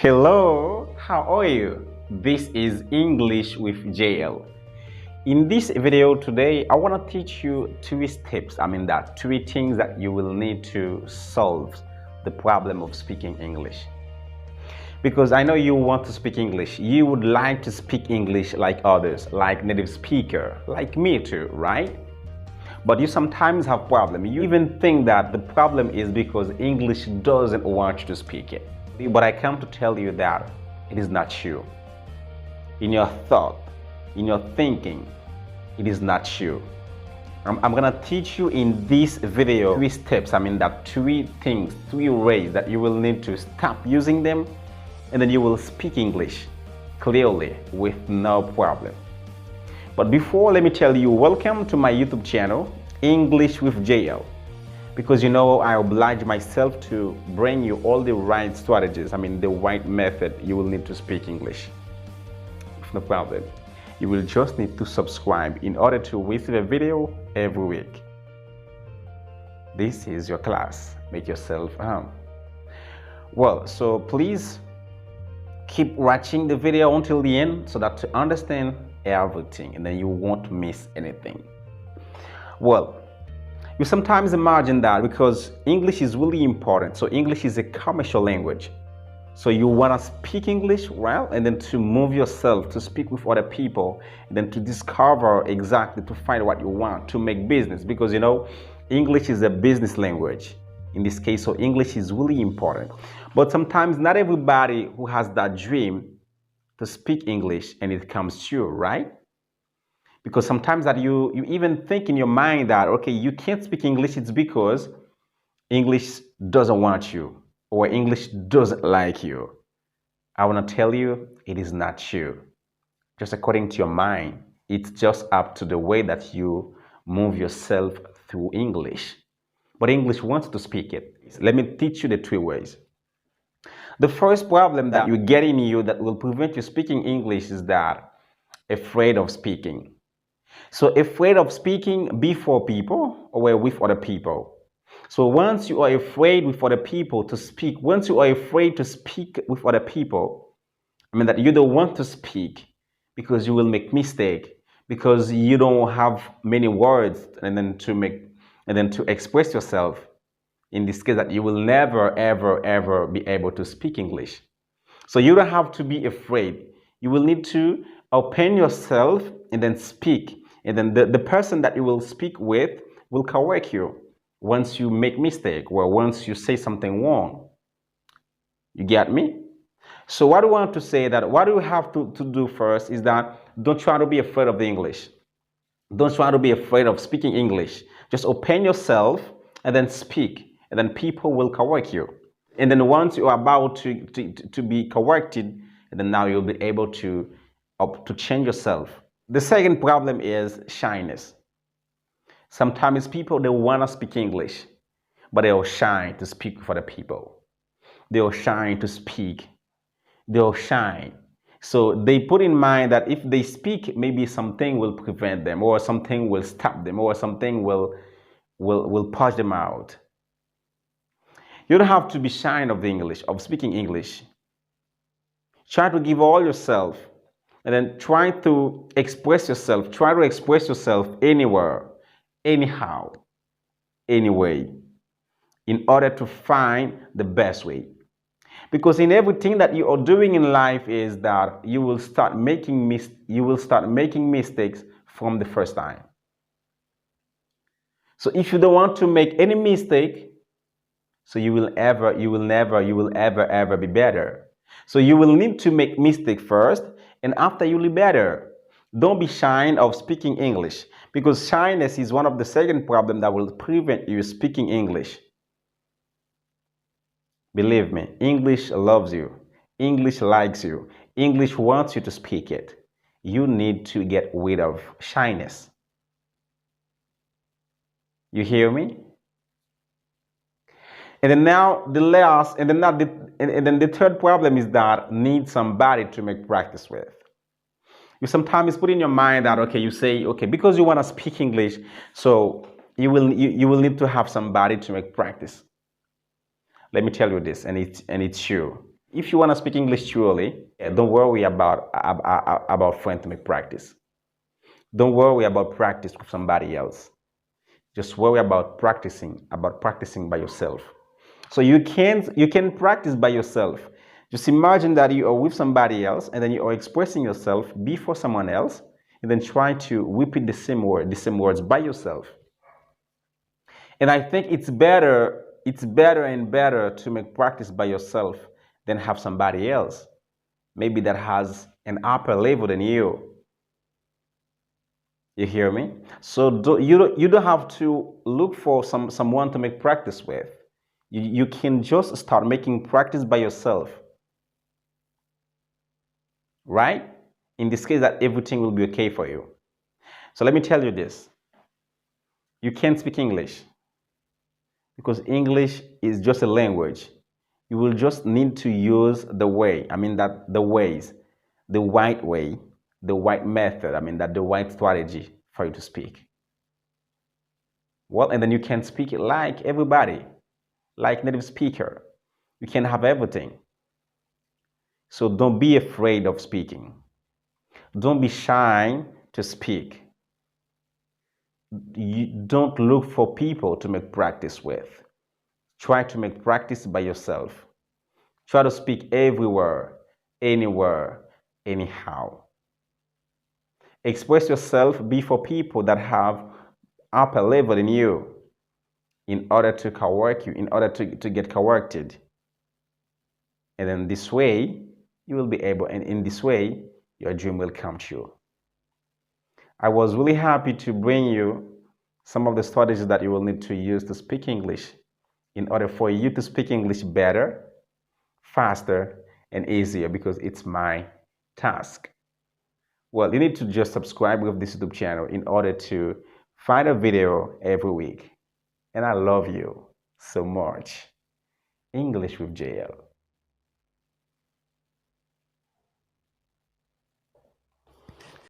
Hello, how are you? This is English with JL. In this video today, I want to teach you three steps. Three things that you will need to solve the problem of speaking English. Because I know you want to speak English. You would like to speak English like others, like native speaker, like me too, right? But you sometimes have problem. You even think that the problem is because English doesn't want you to speak it. But I come to tell you that it is not true. In your thought, in your thinking, it is not true. I'm gonna teach you in this video three steps, three things, three ways that you will need to stop using them, and then you will speak English clearly with no problem. But before, let me tell you, welcome to my YouTube channel, English with JL. Because I oblige myself to bring you all the right strategies, the right method you will need to speak English. No problem. You will just need to subscribe in order to receive a video every week. This is your class. Make yourself home. Well, so please keep watching the video until the end so that to understand everything and then you won't miss anything. Well, you sometimes imagine that because English is really important. So English is a commercial language. So you want to speak English well, and then to move yourself, to speak with other people, and then to discover exactly, to find what you want, to make business. Because English is a business language in this case. So English is really important. But sometimes not everybody who has that dream to speak English and it comes true, right? Because sometimes that you even think in your mind that, okay, you can't speak English, it's because English doesn't want you or English doesn't like you. I want to tell you, it is not true. Just according to your mind, it's just up to the way that you move yourself through English. But English wants to speak it. Let me teach you the three ways. The first problem that you get in you that will prevent you speaking English is that afraid of speaking. So afraid of speaking before people or with other people. So once you are afraid with other people to speak, once you are afraid to speak with other people, that you don't want to speak because you will make mistake, because you don't have many words and then to express yourself. In this case, that you will never, ever, ever be able to speak English. So you don't have to be afraid. You will need to open yourself and then speak. And then the person that you will speak with will correct you once you make mistake or once you say something wrong. You get me? So what I want to say that what you have to do first is that don't try to be afraid of the English. Don't try to be afraid of speaking English. Just open yourself and then speak. And then people will correct you. And then once you are about to be corrected, and then now you'll be able to change yourself. The second problem is shyness. Sometimes people, they want to speak English, but they are shy to speak for the people. They are shy to speak. They are shy. So they put in mind that if they speak, maybe something will prevent them, or something will stop them, or something will push them out. You don't have to be shy of the English, of speaking English. Try to give all yourself. And then try to express yourself. Try to express yourself anywhere, anyhow, anyway, in order to find the best way. Because in everything that you are doing in life is that you will start making mistakes from the first time. So if you don't want to make any mistake, so you will ever be better. So you will need to make mistake first, and after you'll be better. Don't be shy of speaking English, because shyness is one of the second problem that will prevent you speaking English. Believe me, English loves you. English likes you. English wants you to speak it. You need to get rid of shyness. You hear me? And then now the last, and then the third problem is that need somebody to make practice with. You sometimes put in your mind that, okay, you say, okay, because you want to speak English, so you will need to have somebody to make practice. Let me tell you this, and it's true. If you want to speak English truly, don't worry about friends to make practice. Don't worry about practice with somebody else. Just worry about practicing by yourself. So you can practice by yourself. Just imagine that you are with somebody else and then you are expressing yourself before someone else and then try to repeat the same words by yourself. And I think it's better and better to make practice by yourself than have somebody else, maybe that has an upper level than you. You hear me? So you don't have to look for someone to make practice with. You can just start making practice by yourself, right? In this case, that everything will be okay for you. So let me tell you this: you can't speak English because English is just a language. You will just need to use the way. I mean that the ways, the right way, the right method. I mean that the right strategy for you to speak. Well, and then you can speak it like everybody, like native speaker. You can have everything. So don't be afraid of speaking. Don't be shy to speak. You don't look for people to make practice with. Try to make practice by yourself. Try to speak everywhere, anywhere, anyhow. Express yourself before people that have upper level than you in order to correct you, in order to get corrected. And then this way, you will be able, and in this way, your dream will come true. I was really happy to bring you some of the strategies that you will need to use to speak English in order for you to speak English better, faster, and easier because it's my task. Well, you need to just subscribe with this YouTube channel in order to find a video every week. And I love you so much. English with JL.